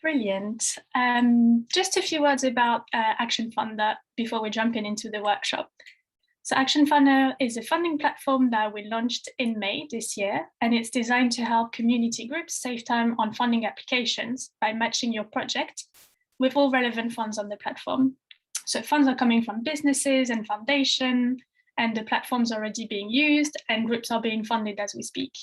Brilliant. Just a few words about Action Funder before we jump into the workshop. So Action Funder is a funding platform that we launched in May this year, and it's designed to help community groups save time on funding applications by matching your project with all relevant funds on the platform. So funds are coming from businesses and foundations, and the platform's already being used, and groups are being funded as we speak.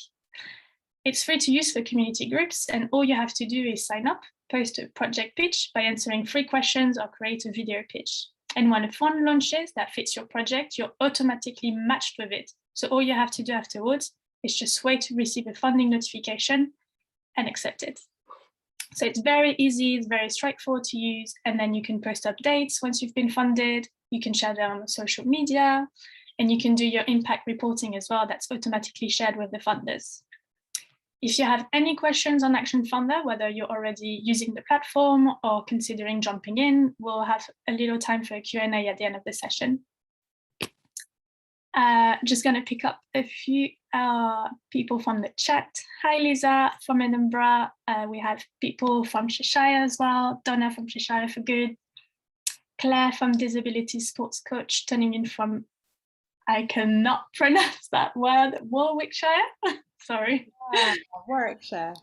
It's free to use for community groups, and all you have to do is sign up, post a project pitch by answering 3 questions, or create a video pitch. And when a fund launches that fits your project, you're automatically matched with it. So all you have to do afterwards is just wait to receive a funding notification and accept it. So it's very easy, it's very straightforward to use, and then you can post updates once you've been funded, you can share them on social media, and you can do your impact reporting as well. That's automatically shared with the funders. If you have any questions on Action Funder, whether you're already using the platform or considering jumping in, we'll have a little time for a Q&A at the end of the session. Just going to pick up a few people from the chat. Hi, Lisa from Edinburgh. We have people from Cheshire as well. Donna from Cheshire for Good. Claire from Disability Sports Coach, tuning in from, I cannot pronounce that word, Warwickshire. Sorry. Warwickshire.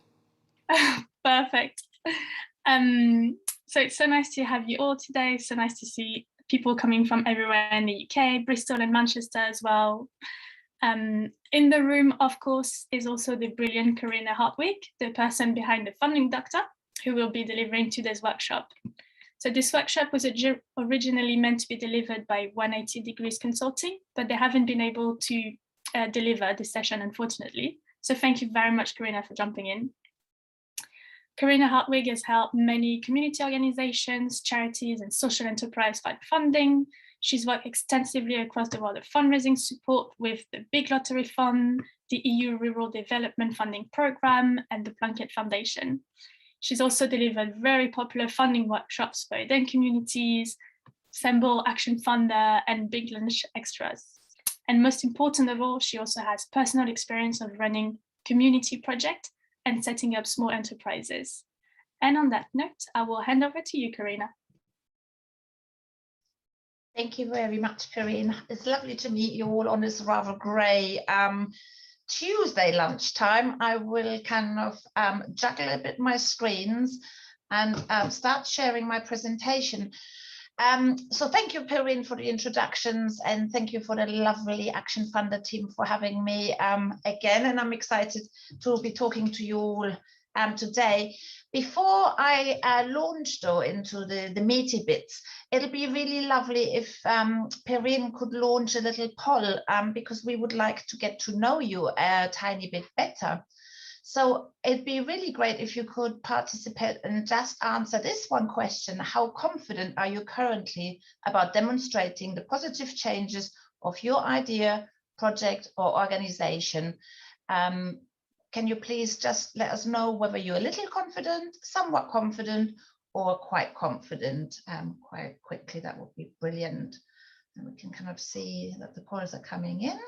Perfect. So it's so nice to have you all today. So nice to see people coming from everywhere in the UK, Bristol and Manchester as well. In the room, of course, is also the brilliant Karina Hartwig, the person behind the Funding Doctor, who will be delivering today's workshop. So this workshop was originally meant to be delivered by 180 Degrees Consulting, but they haven't been able to deliver this session, unfortunately. So thank you very much, Karina, for jumping in. Karina Hartwig has helped many community organizations, charities, and social enterprise find funding. She's worked extensively across the world of fundraising support with the Big Lottery Fund, the EU Rural Development Funding Programme, and the Plunkett Foundation. She's also delivered very popular funding workshops for Eden communities, Semble, Action Funder, and Big Lunch Extras. And most important of all, she also has personal experience of running community projects and setting up small enterprises. And on that note, I will hand over to you, Karina. Thank you very much, Karina. It's lovely to meet you all on this rather grey Tuesday lunchtime. I will kind of juggle a bit my screens and start sharing my presentation. So thank you, Perrine, for the introductions, and thank you for the lovely Action Funder team for having me again. And I'm excited to be talking to you all today. Before I launch though into the meaty bits, it'll be really lovely if Perrine could launch a little poll because we would like to get to know you a tiny bit better. So it'd be really great if you could participate and just answer this one question. How confident are you currently about demonstrating the positive changes of your idea, project, or organization? Can you please just let us know whether you're a little confident, somewhat confident, or quite confident quite quickly? That would be brilliant. And we can kind of see that the polls are coming in.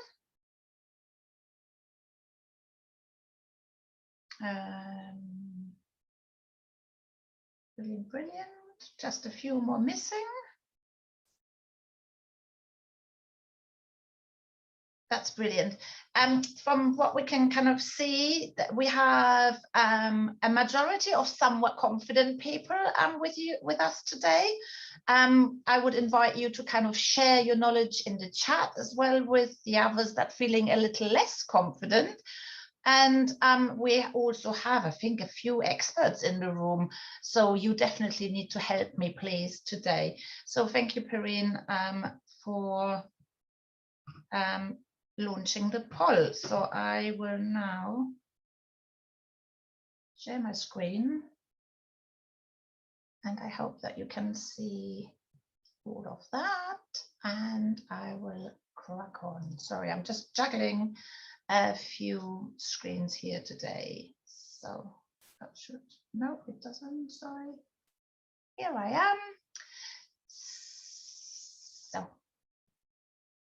Brilliant, brilliant. Just a few more missing. That's brilliant. From what we can kind of see, that we have a majority of somewhat confident people with us today. I would invite you to kind of share your knowledge in the chat as well with the others that feeling a little less confident. And we also have, I think, a few experts in the room. So you definitely need to help me, please, today. So thank you, Perrine, for launching the poll. So I will now share my screen. And I hope that you can see all of that. And I will crack on. Sorry, I'm just juggling a few screens here today. So that should, no, it doesn't, sorry. Here I am. So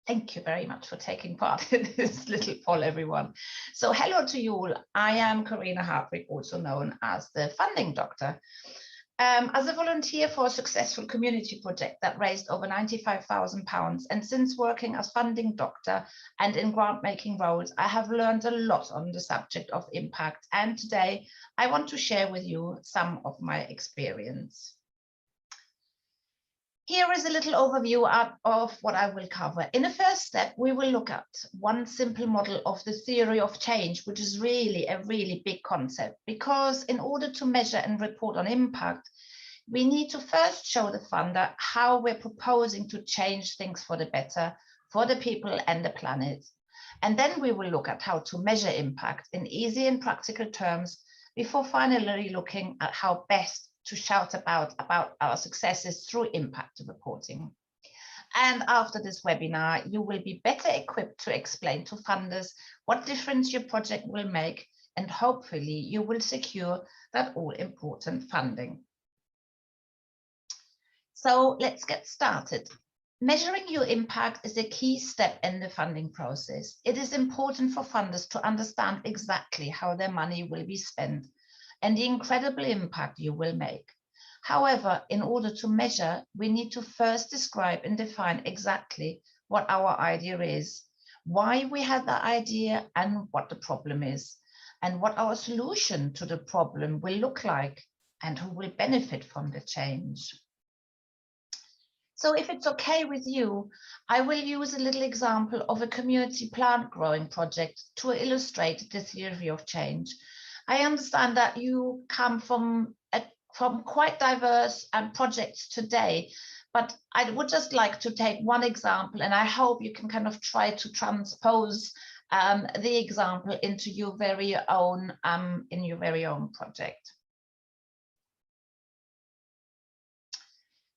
thank you very much for taking part in this little poll, everyone. So hello to you all. I am Karina Hartwig, also known as the Funding Doctor. As a volunteer for a successful community project that raised over £95,000, and since working as funding doctor and in grant-making roles, I have learned a lot on the subject of impact. And today I want to share with you some of my experience. Here is a little overview of what I will cover. In the first step, we will look at one simple model of the theory of change, which is really a really big concept, because in order to measure and report on impact, we need to first show the funder how we're proposing to change things for the better, for the people and the planet. And then we will look at how to measure impact in easy and practical terms before finally looking at how best to shout about our successes through impact reporting. And after this webinar, you will be better equipped to explain to funders what difference your project will make, and hopefully you will secure that all important funding. So let's get started. Measuring your impact is a key step in the funding process. It is important for funders to understand exactly how their money will be spent and the incredible impact you will make. However, in order to measure, we need to first describe and define exactly what our idea is, why we had the idea and what the problem is, and what our solution to the problem will look like, and who will benefit from the change. So if it's okay with you, I will use a little example of a community plant growing project to illustrate the theory of change. I understand that you come from quite diverse projects today, but I would just like to take one example, and I hope you can kind of try to transpose the example into your very own project.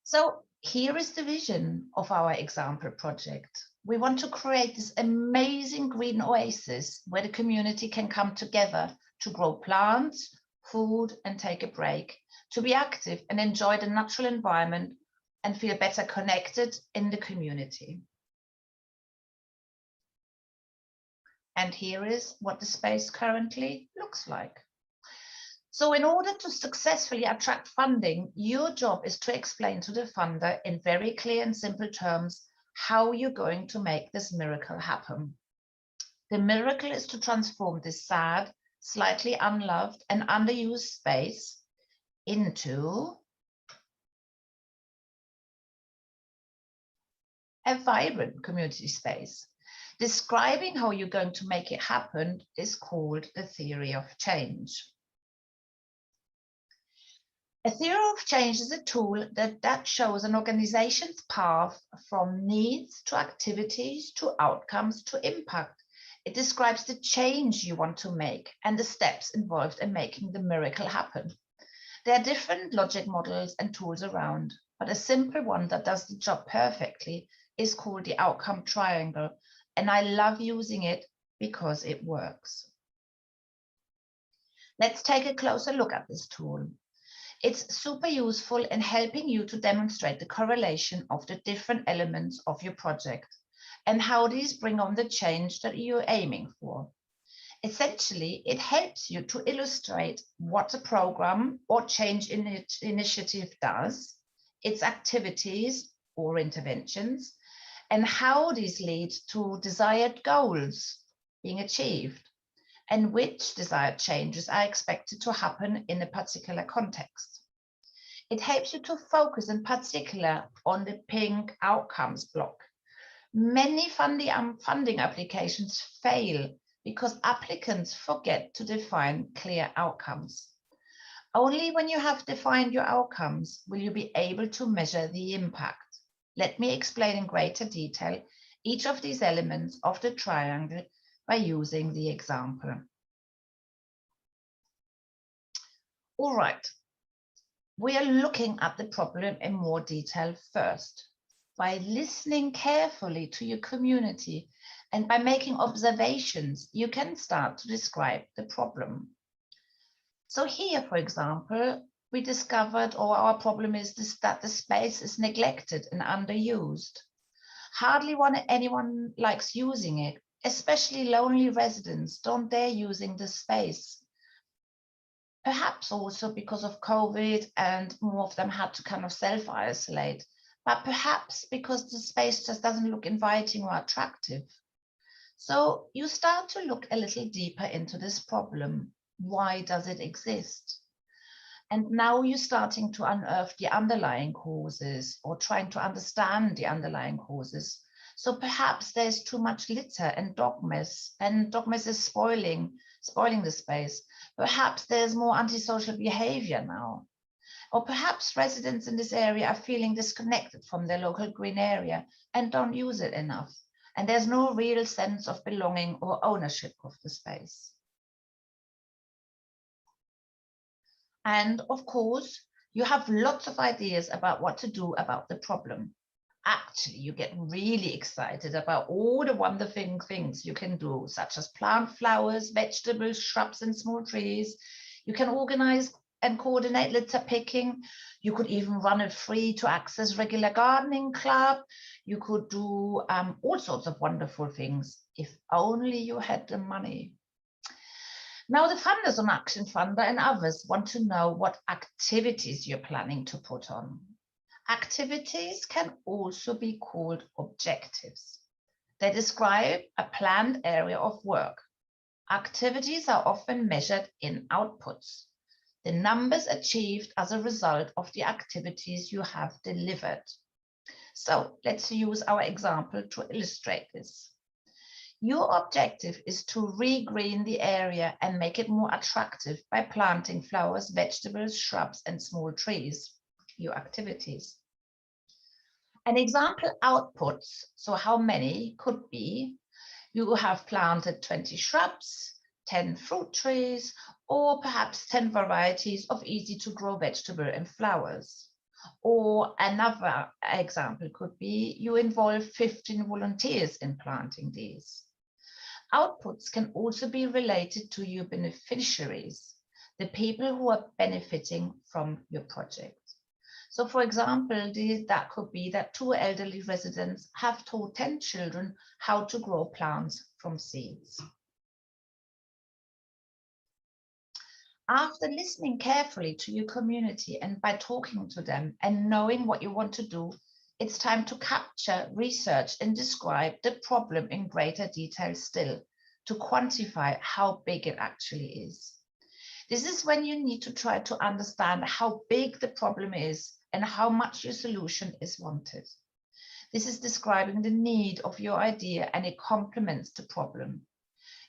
So here is the vision of our example project. We want to create this amazing green oasis where the community can come together to grow plants, food, and take a break, to be active and enjoy the natural environment and feel better connected in the community. And here is what the space currently looks like. So in order to successfully attract funding, your job is to explain to the funder in very clear and simple terms how you're going to make this miracle happen. The miracle is to transform this sad, slightly unloved and underused space into a vibrant community space. Describing how you're going to make it happen is called the theory of change. A theory of change is a tool that shows an organization's path from needs to activities to outcomes to impact. It describes the change you want to make and the steps involved in making the miracle happen. There are different logic models and tools around, but a simple one that does the job perfectly is called the outcome triangle, and I love using it because it works. Let's take a closer look at this tool. It's super useful in helping you to demonstrate the correlation of the different elements of your project and how these bring on the change that you're aiming for. Essentially, it helps you to illustrate what a program or change initiative does, its activities or interventions, and how these lead to desired goals being achieved, and which desired changes are expected to happen in a particular context. It helps you to focus in particular on the pink outcomes block. Many funding applications fail because applicants forget to define clear outcomes. Only when you have defined your outcomes will you be able to measure the impact. Let me explain in greater detail each of these elements of the triangle by using the example. All right, we are looking at the problem in more detail first. By listening carefully to your community and by making observations, you can start to describe the problem. So here, for example, we discovered, or our problem is this, that the space is neglected and underused. Hardly anyone likes using it, especially lonely residents don't dare using the space. perhaps also because of COVID and more of them had to kind of self-isolate, but perhaps because the space just doesn't look inviting or attractive. So you start to look a little deeper into this problem. Why does it exist? And now you're starting to unearth the underlying causes or trying to understand the underlying causes. So perhaps there's too much litter and dogmas is spoiling the space. Perhaps there's more antisocial behavior now. Or perhaps residents in this area are feeling disconnected from their local green area and don't use it enough. And there's no real sense of belonging or ownership of the space. And of course, you have lots of ideas about what to do about the problem. Actually, you get really excited about all the wonderful things you can do, such as plant flowers, vegetables, shrubs, and small trees. You can organize and coordinate litter picking. You could even run a free to access regular gardening club. You could do all sorts of wonderful things if only you had the money. Now, the funders on Action Funder and others want to know what activities you're planning to put on. Activities can also be called objectives. They describe a planned area of work. Activities are often measured in outputs, the numbers achieved as a result of the activities you have delivered. So let's use our example to illustrate this. Your objective is to regreen the area and make it more attractive by planting flowers, vegetables, shrubs, and small trees, your activities. An example outputs, so how many could be, you have planted 20 shrubs, 10 fruit trees, or perhaps 10 varieties of easy to grow vegetable and flowers. Or another example could be you involve 15 volunteers in planting these. Outputs can also be related to your beneficiaries, the people who are benefiting from your project. So for example, that could be that 2 elderly residents have taught 10 children how to grow plants from seeds. After listening carefully to your community and by talking to them and knowing what you want to do, it's time to capture, research, and describe the problem in greater detail still, to quantify how big it actually is. This is when you need to try to understand how big the problem is and how much your solution is wanted. This is describing the need of your idea and it complements the problem.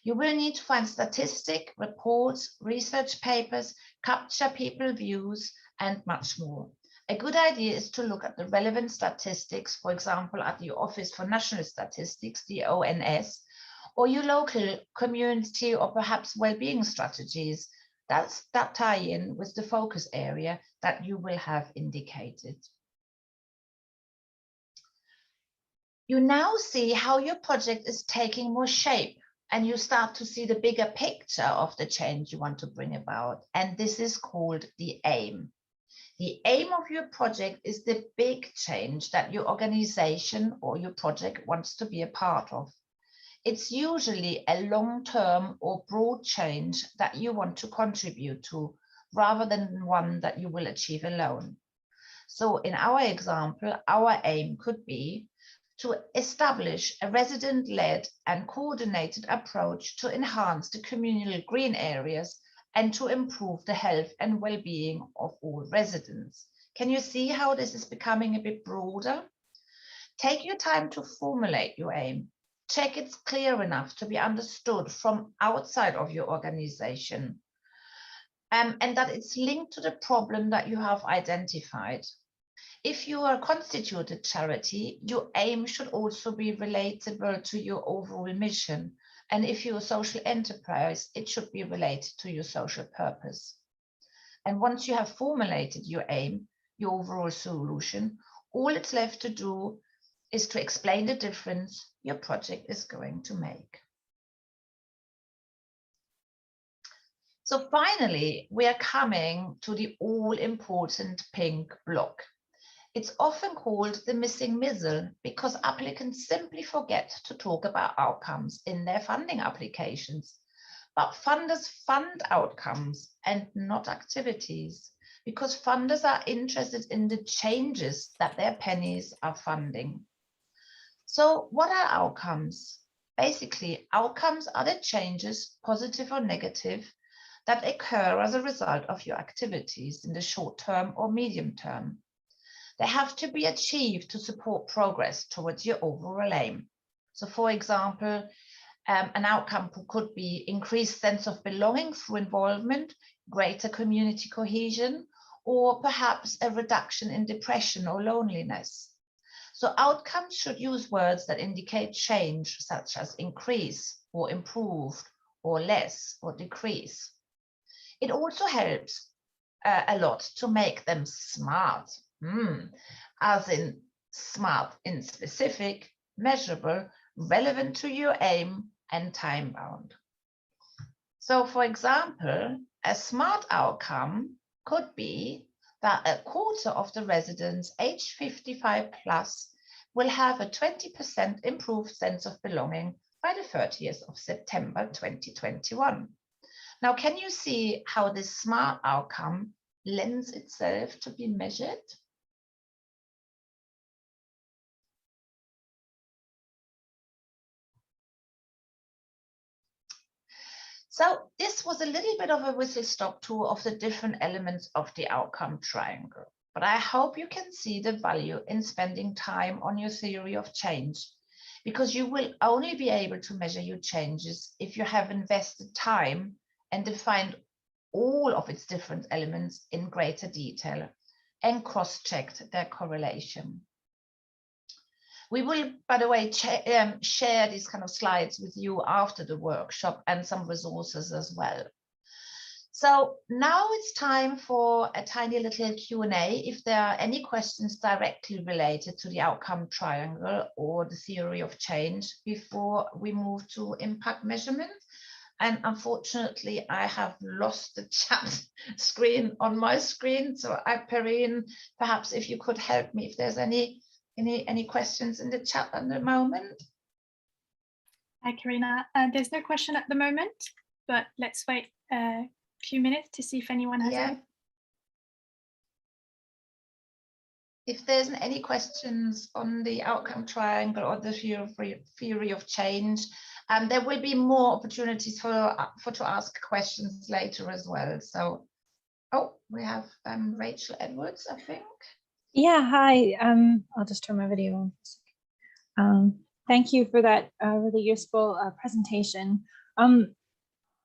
You will need to find statistics, reports, research papers, capture people views, and much more. A good idea is to look at the relevant statistics, for example, at the Office for National Statistics, the ONS, or your local community or perhaps well-being strategies that tie in with the focus area that you will have indicated. You now see how your project is taking more shape and you start to see the bigger picture of the change you want to bring about. And this is called the aim. The aim of your project is the big change that your organization or your project wants to be a part of. It's usually a long-term or broad change that you want to contribute to, rather than one that you will achieve alone. So in our example, our aim could be to establish a resident-led and coordinated approach to enhance the communal green areas and to improve the health and well-being of all residents. Can you see how this is becoming a bit broader? Take your time to formulate your aim. Check it's clear enough to be understood from outside of your organization, and that it's linked to the problem that you have identified. If you are a constituted charity, your aim should also be relatable to your overall mission. And if you're a social enterprise, it should be related to your social purpose. And once you have formulated your aim, your overall solution, all it's left to do is to explain the difference your project is going to make. So finally, we are coming to the all-important pink block. It's often called the missing middle because applicants simply forget to talk about outcomes in their funding applications. But funders fund outcomes and not activities, because funders are interested in the changes that their pennies are funding. So what are outcomes? Basically, outcomes are the changes, positive or negative, that occur as a result of your activities in the short term or medium term. They have to be achieved to support progress towards your overall aim. So for example, an outcome could be increased sense of belonging through involvement, greater community cohesion, or perhaps a reduction in depression or loneliness. So outcomes should use words that indicate change, such as increase or improved or less or decrease. It also helps a lot to make them smart, as in smart in specific, measurable, relevant to your aim, and time bound. So for example, a smart outcome could be that a quarter of the residents aged 55 plus will have a 20% improved sense of belonging by the 30th of September 2021. Now, can you see how this smart outcome lends itself to be measured? So this was a little bit of a whistle-stop tour of the different elements of the outcome triangle. But I hope you can see the value in spending time on your theory of change, because you will only be able to measure your changes if you have invested time and defined all of its different elements in greater detail and cross-checked their correlation. We will, by the way, share these kind of slides with you after the workshop and some resources as well. So now it's time for a tiny little Q&A. If there are any questions directly related to the outcome triangle or the theory of change before we move to impact measurement. And unfortunately, I have lost the chat screen on my screen. So Perrine, perhaps if you could help me if there's any questions in the chat at the moment? Hi, Karina. There's no question at the moment, but let's wait a few minutes to see if anyone has any. If there's any questions on the outcome triangle or the theory of change, there will be more opportunities for to ask questions later as well. So, oh, we have Rachel Edwards, I think. Yeah, hi. I'll just turn my video on. Thank you for that really useful presentation.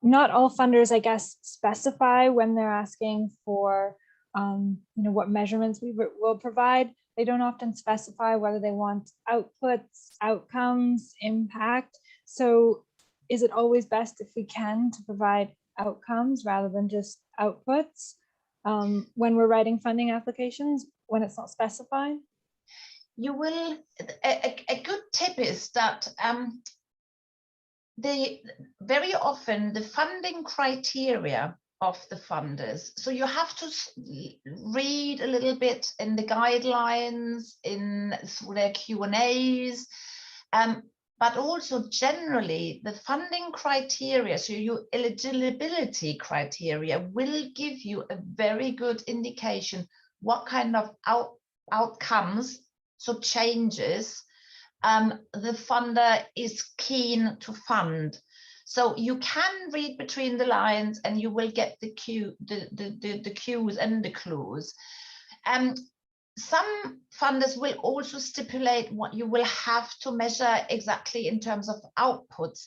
Not all funders, I guess, specify when they're asking for what measurements we will provide. They don't often specify whether they want outputs, outcomes, impact. So is it always best if we can to provide outcomes rather than just outputs when we're writing funding applications, when it's not specified? You will, a good tip is that very often the funding criteria of the funders, so you have to read a little bit in the guidelines, through their Q&As, but also generally the funding criteria, so your eligibility criteria will give you a very good indication what kind of outcomes, so changes, the funder is keen to fund. So you can read between the lines and you will get the cues and the clues. Some funders will also stipulate what you will have to measure exactly in terms of outputs.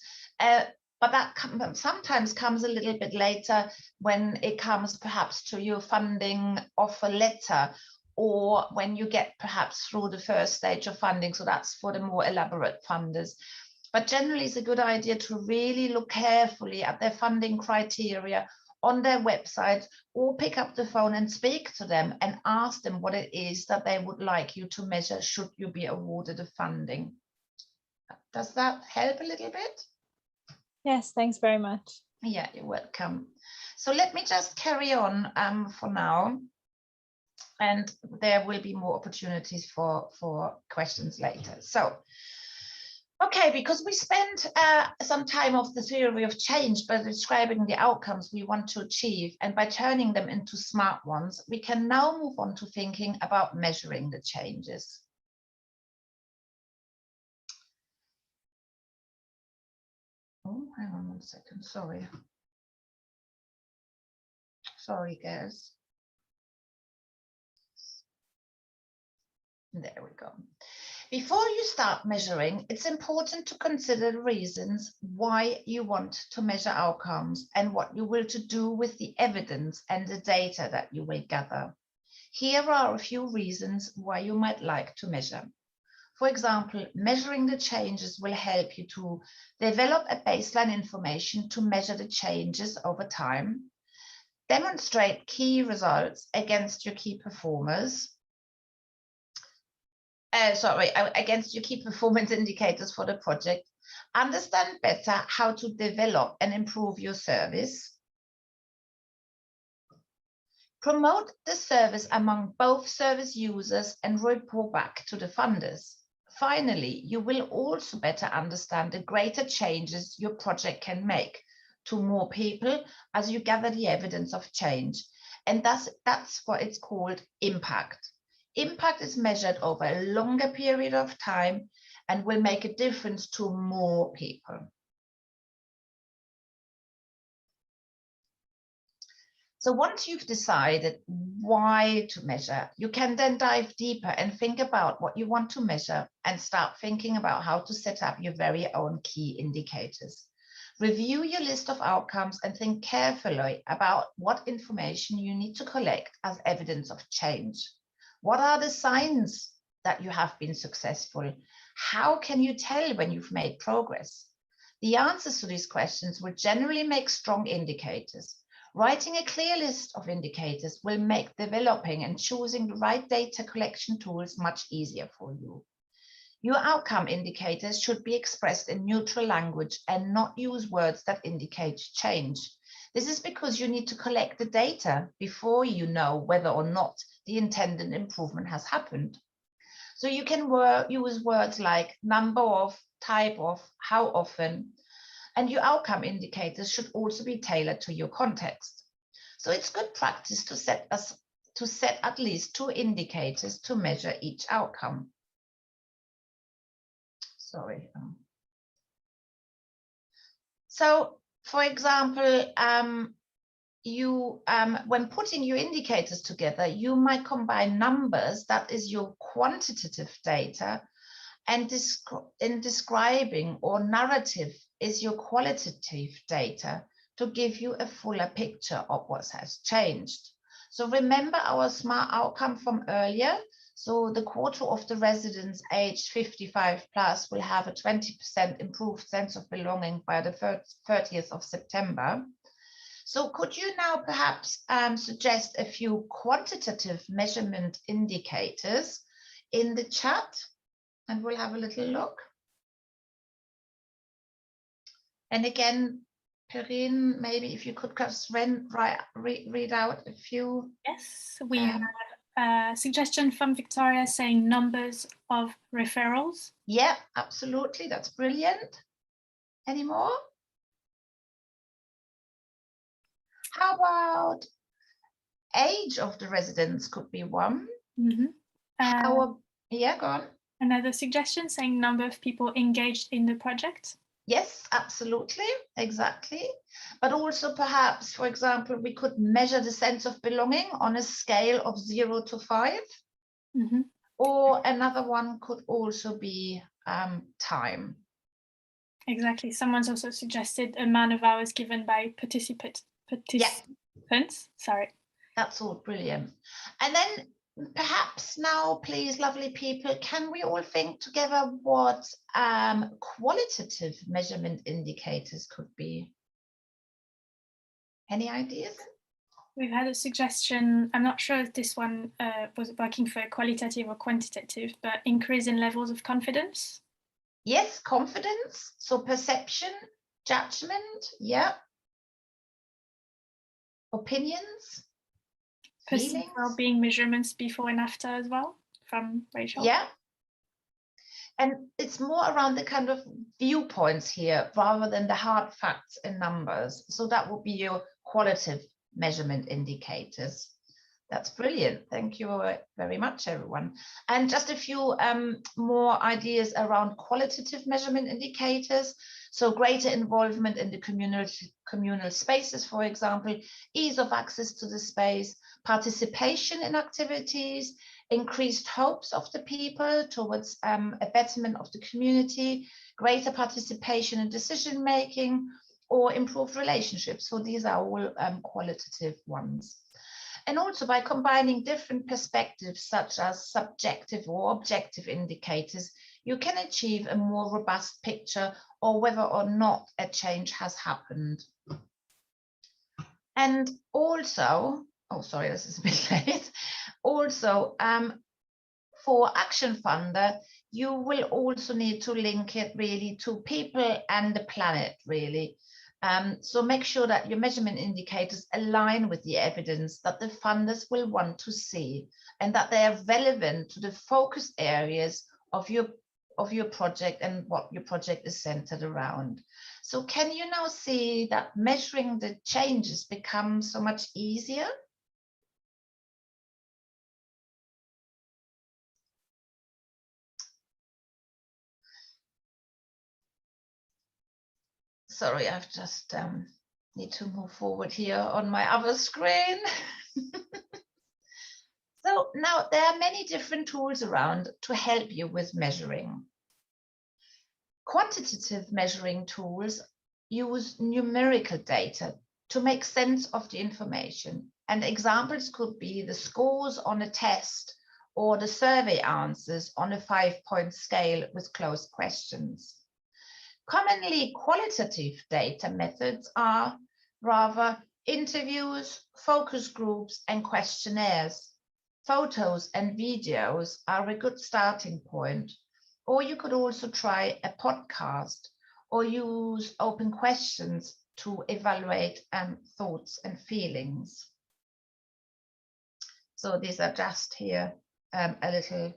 But that sometimes comes a little bit later when it comes perhaps to your funding offer letter, or when you get perhaps through the first stage of funding. So that's for the more elaborate funders. But generally it's a good idea to really look carefully at their funding criteria on their website, or pick up the phone and speak to them and ask them what it is that they would like you to measure should you be awarded a funding. Does that help a little bit? Yes, thanks very much. Yeah, you're welcome. So let me just carry on for now. And there will be more opportunities for questions later. So Okay, because we spent some time of the theory of change by describing the outcomes we want to achieve, and by turning them into smart ones, we can now move on to thinking about measuring the changes. Oh, hang on 1 second, sorry. Sorry, guys. There we go. Before you start measuring, it's important to consider the reasons why you want to measure outcomes and what you will to do with the evidence and the data that you will gather. Here are a few reasons why you might like to measure. For example, measuring the changes will help you to develop a baseline information to measure the changes over time, demonstrate key results against your key performers, against your key performance indicators for the project, understand better how to develop and improve your service, promote the service among both service users and report back to the funders. Finally, you will also better understand the greater changes your project can make to more people as you gather the evidence of change. And that's what it's called impact. Impact is measured over a longer period of time and will make a difference to more people. So once you've decided why to measure, you can then dive deeper and think about what you want to measure and start thinking about how to set up your very own key indicators. Review your list of outcomes and think carefully about what information you need to collect as evidence of change. What are the signs that you have been successful? How can you tell when you've made progress? The answers to these questions will generally make strong indicators. Writing a clear list of indicators will make developing and choosing the right data collection tools much easier for you. Your outcome indicators should be expressed in neutral language and not use words that indicate change. This is because you need to collect the data before you know whether or not the intended improvement has happened. So you can use words like number of, type of, how often, and your outcome indicators should also be tailored to your context. So it's good practice to set at least 2 indicators to measure each outcome. Sorry. So, for example, when putting your indicators together, you might combine numbers, that is your quantitative data, and in describing or narrative is your qualitative data to give you a fuller picture of what has changed. So remember our SMART outcome from earlier. So the quarter of the residents aged 55 plus will have a 20% improved sense of belonging by the 30th of September. So could you now perhaps suggest a few quantitative measurement indicators in the chat? And we'll have a little look. And again, Perrine, maybe if you could just read out a few. Yes, we have a suggestion from Victoria saying numbers of referrals. Yeah, absolutely. That's brilliant. Any more? How about age of the residents could be one. Mm-hmm. Yeah, go on. Another suggestion saying number of people engaged in the project. Yes, absolutely, exactly. But also perhaps, for example, we could measure the sense of belonging on a scale of 0 to 5. Mm-hmm. Or another one could also be time. Exactly. Someone's also suggested amount of hours given by participants. Yeah. Sorry. That's all brilliant. And then perhaps now, please, lovely people, can we all think together what qualitative measurement indicators could be? Any ideas? We've had a suggestion, I'm not sure if this one was working for qualitative or quantitative, but increase in levels of confidence. Yes, confidence. So perception, judgment, yeah. Opinions. Perceived well-being measurements before and after as well, from Rachel. Yeah. And it's more around the kind of viewpoints here rather than the hard facts and numbers. So that would be your qualitative measurement indicators. That's brilliant. Thank you very much, everyone. And just a few more ideas around qualitative measurement indicators. So greater involvement in the communal spaces, for example, ease of access to the space, participation in activities, increased hopes of the people towards a betterment of the community, greater participation in decision making, or improved relationships. So these are all qualitative ones. And also by combining different perspectives, such as subjective or objective indicators, you can achieve a more robust picture of whether or not a change has happened. And also, oh, sorry, this is a bit late. Also, for Action Funder, you will also need to link it really to people and the planet, really. So make sure that your measurement indicators align with the evidence that the funders will want to see, and that they are relevant to the focus areas of your project and what your project is centered around. So can you now see that measuring the changes becomes so much easier? Sorry, I've just need to move forward here on my other screen. So now there are many different tools around to help you with measuring. Quantitative measuring tools use numerical data to make sense of the information. And examples could be the scores on a test or the survey answers on a 5-point scale with closed questions. Commonly, qualitative data methods are rather interviews, focus groups, and questionnaires. Photos and videos are a good starting point. Or you could also try a podcast or use open questions to evaluate thoughts and feelings. So these are just here a little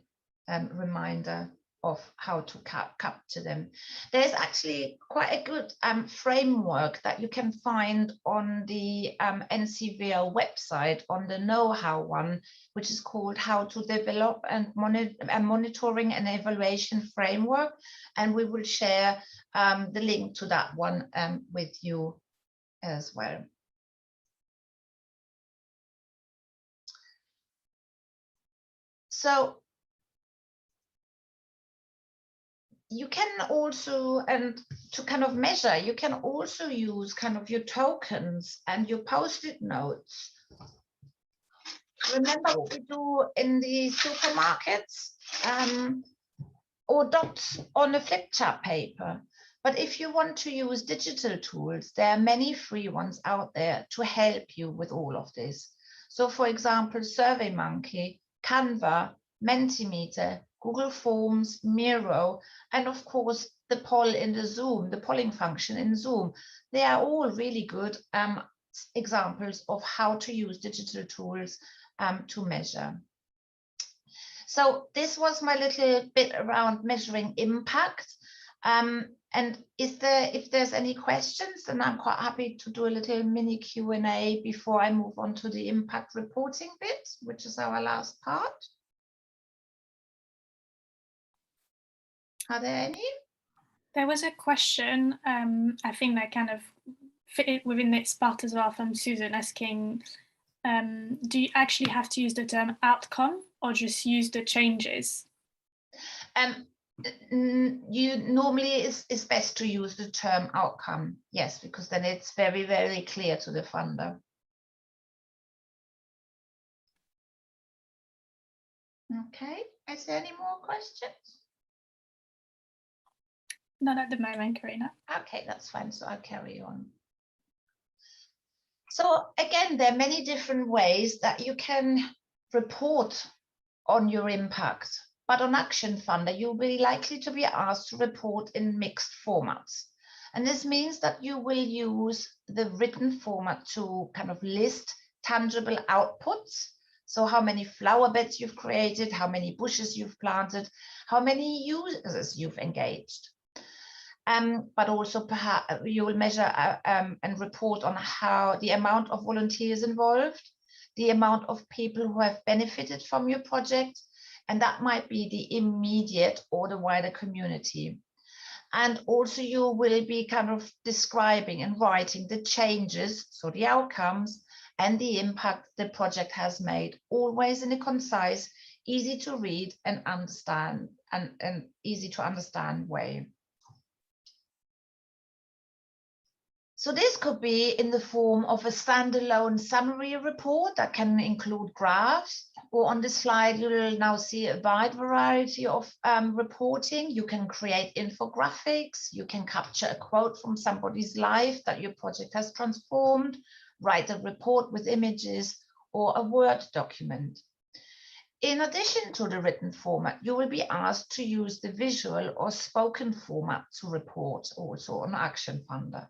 reminder of how to capture them. There's actually quite a good framework that you can find on the NCVL website on the know-how one, which is called How to Develop and Monitoring and Evaluation Framework. And we will share the link to that one with you as well. So you can also, and to kind of measure, you can also use kind of your tokens and your post-it notes. Remember what we do in the supermarkets, or dots on a flip chart paper. But if you want to use digital tools, there are many free ones out there to help you with all of this. So for example, SurveyMonkey, Canva, Mentimeter, Google Forms, Miro, and of course the poll in the Zoom, the polling function in Zoom. They are all really good examples of how to use digital tools to measure. So this was my little bit around measuring impact. And if there's any questions, then I'm quite happy to do a little mini Q&A before I move on to the impact reporting bit, which is our last part. Are there any? There was a question, I think that kind of fit within this part as well, from Susan asking, do you actually have to use the term outcome or just use the changes? You normally it's best to use the term outcome, yes, because then it's very, very clear to the funder. Okay, is there any more questions? Not at the moment, Karina. Okay, that's fine, so I'll carry on. So again, there are many different ways that you can report on your impact, but on Action Funder, you'll be likely to be asked to report in mixed formats. And this means that you will use the written format to kind of list tangible outputs So how many flower beds you've created, how many bushes you've planted, how many users you've engaged. But also perhaps you will measure and report on how the amount of volunteers involved, the amount of people who have benefited from your project, and that might be the immediate or the wider community. And also you will be kind of describing and writing the changes, so the outcomes and the impact the project has made, always in a concise, easy to read and understand and easy to understand way. So this could be in the form of a standalone summary report that can include graphs, or on the slide you will now see a wide variety of reporting. You can create infographics, you can capture a quote from somebody's life that your project has transformed, write a report with images, or a Word document. In addition to the written format, you will be asked to use the visual or spoken format to report also on Action Funder.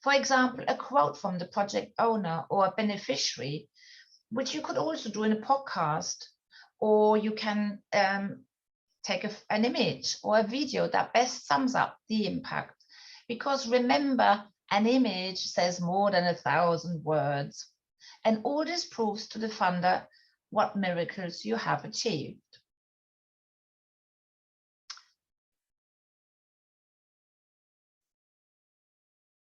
For example, a quote from the project owner or a beneficiary, which you could also do in a podcast, or you can take an image or a video that best sums up the impact. Because remember, an image says more than 1,000 words. And all this proves to the funder what miracles you have achieved.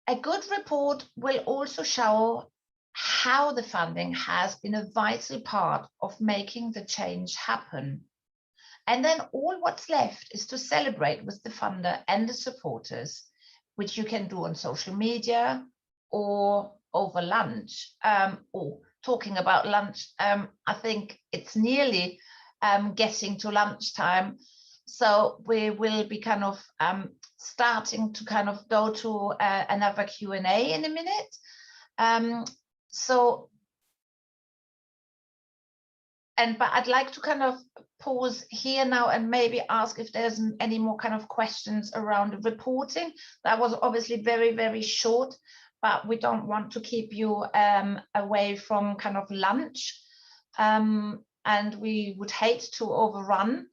A good report will also show how the funding has been a vital part of making the change happen. And then all what's left is to celebrate with the funder and the supporters, which you can do on social media or over lunch. Or talking about lunch, I think it's nearly getting to lunchtime. So we will be kind of starting to kind of go to another Q&A in a minute. But I'd like to kind of pause here now and maybe ask if there's any more kind of questions around the reporting. That was obviously very, very short, but we don't want to keep you away from kind of lunch. And we would hate to overrun.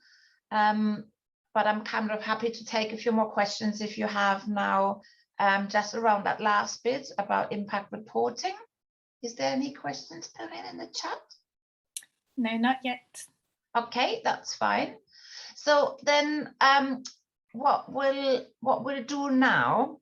But I'm kind of happy to take a few more questions if you have now, just around that last bit about impact reporting. Is there any questions, Perrine, in the chat? No, not yet. Okay, that's fine. So then what we'll do now,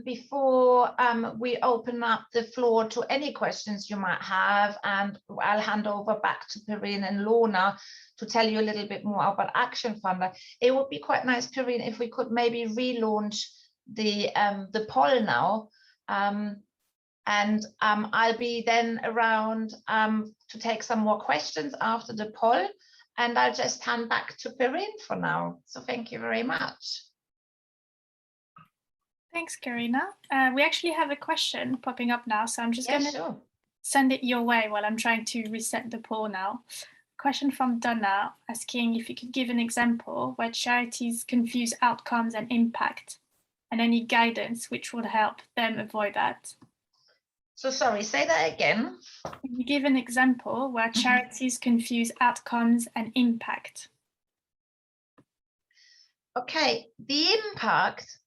before we open up the floor to any questions you might have, and I'll hand over back to Perrine and Lorna to tell you a little bit more about Action Funder. It would be quite nice, Perrine, if we could maybe relaunch the poll now. I'll be then around to take some more questions after the poll, and I'll just hand back to Perrine for now. So thank you very much. Thanks, Karina. We actually have a question popping up now, so I'm just going to send it your way while I'm trying to reset the poll now. Question from Donna asking if you could give an example where charities confuse outcomes and impact, and any guidance which would help them avoid that. So sorry, say that again. Can you give an example where charities confuse outcomes and impact? Okay, the impact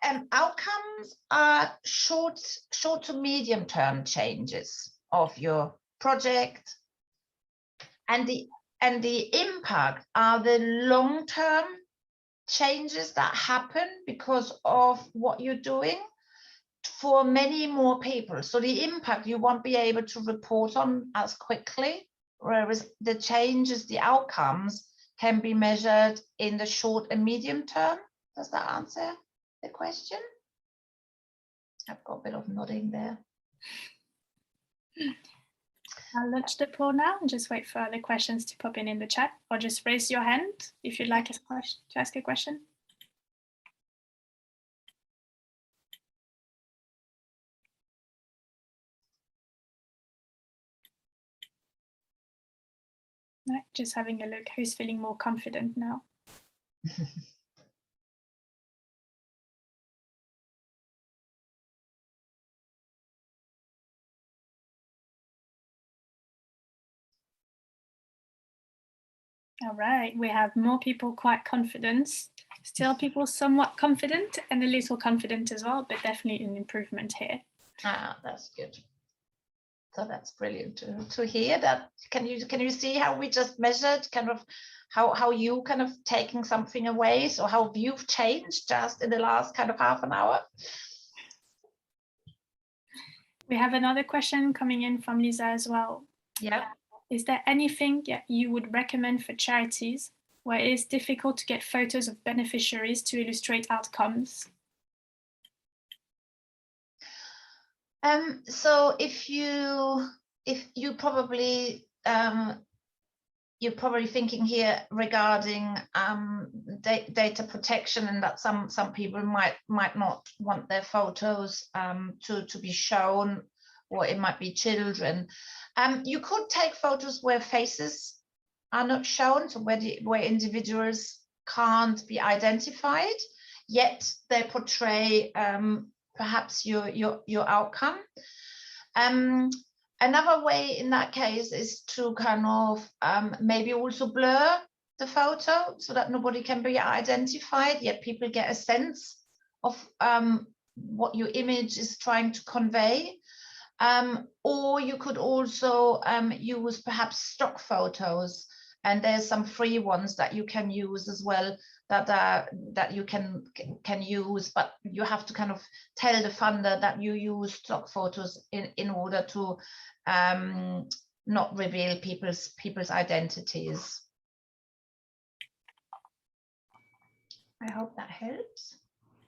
and outcomes are short to medium term changes of your project, and the impact are the long term changes that happen because of what you're doing for many more people. So the impact you won't be able to report on as quickly, whereas the changes, the outcomes, can be measured in the short and medium term. Does that answer the question? I've got a bit of nodding there. I'll launch the poll now and just wait for other questions to pop in the chat, or just raise your hand if you'd like to ask a question. Right, just having a look who's feeling more confident now. All right, we have more people quite confident, still people somewhat confident and a little confident as well, but definitely an improvement here. Ah, that's good. So that's brilliant to hear that. Can you see how we just measured kind of how you kind of taking something away? So how you've changed just in the last kind of half an hour? We have another question coming in from Lisa as well. Yeah. Is there anything you would recommend for charities where it is difficult to get photos of beneficiaries to illustrate outcomes? So if you probably you're probably thinking here regarding data protection, and that some people might not want their photos to be shown, or it might be children. You could take photos where faces are not shown, so where individuals can't be identified, yet they portray perhaps your outcome. Another way in that case is to kind of maybe also blur the photo so that nobody can be identified, yet people get a sense of what your image is trying to convey. Or you could also use perhaps stock photos, and there's some free ones that you can use as well that you can use, but you have to kind of tell the funder that you use stock photos in order to not reveal people's identities. I hope that helps.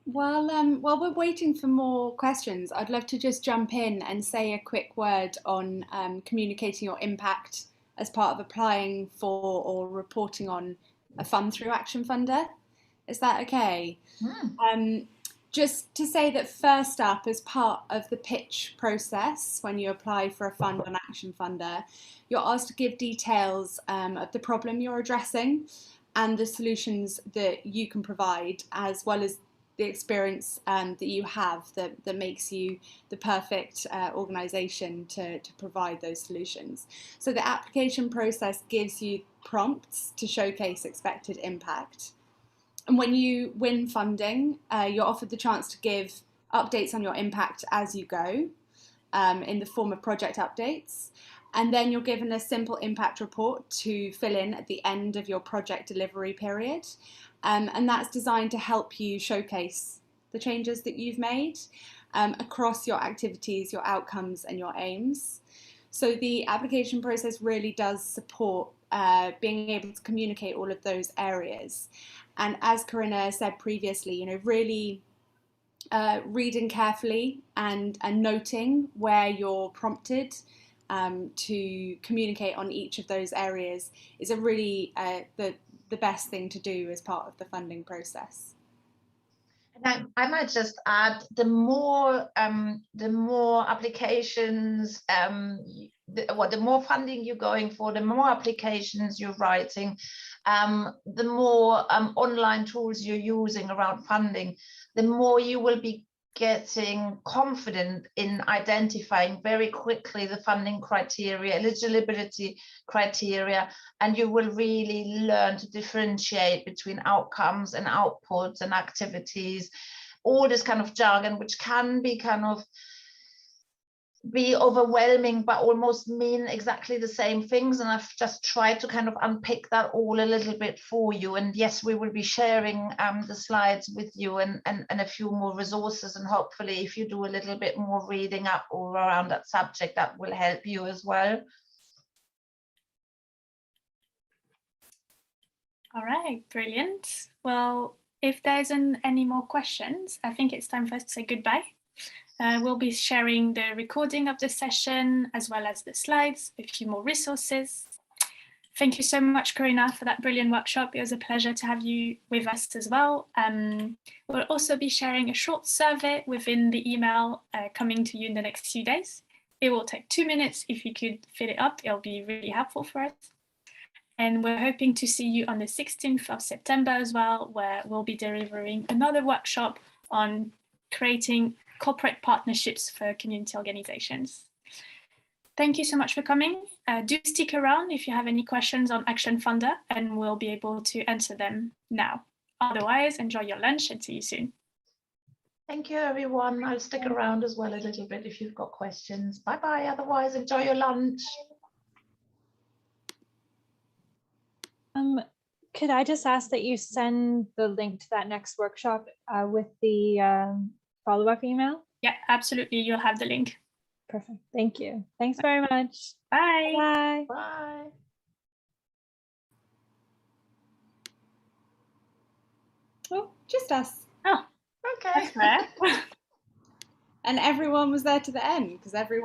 Well, while we're waiting for more questions, I'd love to just jump in and say a quick word on communicating your impact as part of applying for or reporting on a fund through Action Funder. Is that okay? Just to say that first up, as part of the pitch process, when you apply for a fund on Action Funder, you're asked to give details of the problem you're addressing and the solutions that you can provide, as well as the experience that you have that makes you the perfect organisation to provide those solutions. So the application process gives you prompts to showcase expected impact. And when you win funding, you're offered the chance to give updates on your impact as you go in the form of project updates. And then you're given a simple impact report to fill in at the end of your project delivery period. And that's designed to help you showcase the changes that you've made across your activities, your outcomes, and your aims. So the application process really does support being able to communicate all of those areas. And as Corinna said previously, really reading carefully and noting where you're prompted to communicate on each of those areas is a really the best thing to do as part of the funding process. And I might just add, the more applications, the more funding you're going for, the more applications you're writing, the more online tools you're using around funding, the more you will be getting confident in identifying very quickly the funding criteria, eligibility criteria, and you will really learn to differentiate between outcomes and outputs and activities, all this kind of jargon, which can be kind of be overwhelming but almost mean exactly the same things. And I've just tried to kind of unpick that all a little bit for you. And yes, we will be sharing the slides with you and a few more resources, and hopefully if you do a little bit more reading up all around that subject, that will help you as well. All right, brilliant. Well, if there isn't any more questions, I think it's time for us to say goodbye. We'll be sharing the recording of the session as well as the slides, a few more resources. Thank you so much, Corinna, for that brilliant workshop. It was a pleasure to have you with us as well. We'll also be sharing a short survey within the email coming to you in the next few days. It will take 2 minutes. If you could fill it up, it'll be really helpful for us. And we're hoping to see you on the 16th of September as well, where we'll be delivering another workshop on creating corporate partnerships for community organizations. Thank you so much for coming. Do stick around if you have any questions on Action Funder, and we'll be able to answer them now. Otherwise, enjoy your lunch and see you soon. Thank you, everyone. I'll stick around as well a little bit if you've got questions. Bye-bye. Otherwise, enjoy your lunch. Could I just ask that you send the link to that next workshop with the follow-up email? Yeah, absolutely. You'll have the link. Perfect. Thank you. Thanks very much. Bye. Bye. Bye. Oh, just us. Oh, Okay. that's rare. And everyone was there to the end because everyone